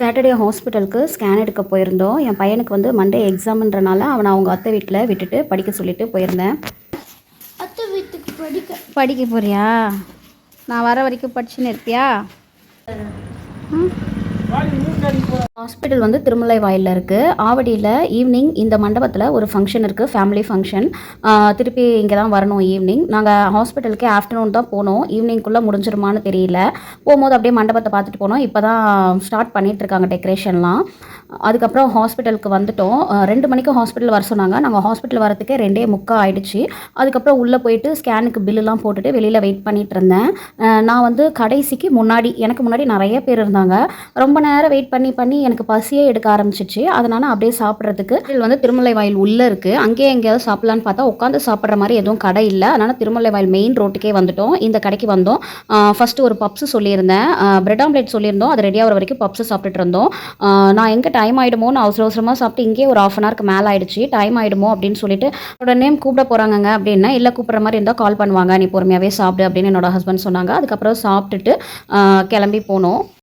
Saturday ஹாஸ்பிட்டலுக்கு scan எடுக்க போயிருந்தோம். என் பையனுக்கு வந்து மண்டே எக்ஸாம்ன்றனால அவனை அவங்க அத்தை வீட்டில் விட்டுட்டு படிக்க சொல்லிட்டு போயிருந்தேன். அத்தை வீட்டுக்கு படிக்க போறியா? நான் வர வரைக்கும் படிச்சுன்னு இருப்பியா? ஹாஸ்பிட்டல் வந்து திருமலை வாயிலில் இருக்குது. ஆவடியில் ஈவினிங் இந்த மண்டபத்தில் ஒரு ஃபங்க்ஷன் இருக்குது, ஃபேமிலி ஃபங்க்ஷன். திருப்பி இங்கே தான் வரணும் ஈவினிங். நாங்கள் ஹாஸ்பிட்டலுக்கே ஆஃப்டர்நூன் தான் போனோம். ஈவினிங்குள்ளே முடிஞ்சிருமான்னு தெரியல. போகும்போது அப்படியே மண்டபத்தை பார்த்துட்டு போனோம். இப்போ தான் ஸ்டார்ட் பண்ணிகிட்ருக்காங்க டெக்கரேஷன்லாம். அதுக்கப்புறம் ஹாஸ்பிட்டலுக்கு வந்துட்டோம். 2 மணிக்கு ஹாஸ்பிட்டல் வர சொன்னாங்க. நாங்கள் ஹாஸ்பிட்டல் வரத்துக்கே 2:45 ஆகிடுச்சு. அதுக்கப்புறம் உள்ளே போயிட்டு ஸ்கேனுக்கு பில்லுலாம் போட்டுட்டு வெளியில் வெயிட் பண்ணிகிட்டு இருந்தேன். நான் வந்து கடைசிக்கு முன்னாடி, எனக்கு முன்னாடி நிறைய பேர் இருந்தாங்க. ரொம்ப நேரம் வெயிட் பண்ணி எனக்கு பசியே எடுக்க ஆரம்பிச்சிச்சு. அதனால் அப்படியே சாப்பிட்றதுக்கு வந்து திருமலை வாயில் உள்ளே இருக்குது. அங்கேயே எங்கேயாவது சாப்பிட்லான்னு பார்த்தா உட்காந்து சாப்பிட்ற மாதிரி எதுவும் கடை இல்லை. அதனால் திருமலை வாயில் மெயின் ரோட்டுக்கே வந்துட்டோம். இந்த கடைக்கு வந்தோம். ஃபஸ்ட்டு ஒரு பப்ஸு சொல்லியிருந்தேன், பிரெட் ஆம்லேட் சொல்லியிருந்தோம். அது ரெடியாக வர வரைக்கும் பப்ஸு சாப்பிட்டுட்டு இருந்தோம். நான் எங்கே டைம் ஆகிடுமோன்னு அவசரமாக சாப்பிட்டு இங்கே ஒரு 1/2 hourக்கு மேலே ஆகிடுச்சு. டைம் ஆகிடுமோ அப்படின்னு சொல்லிட்டு என்னோட நேம் கூப்பிட போகிறாங்கங்க அப்படின்னா, இல்லை கூப்பிட்ற மாதிரி இருந்தால் கால் பண்ணுவாங்க, நீ பொறுமையாகவே சாப்பிடு அப்படின்னு என்னோட ஹஸ்பண்ட் சொன்னாங்க. அதுக்கப்புறம் சாப்பிட்டுட்டு கிளம்பி போனோம்.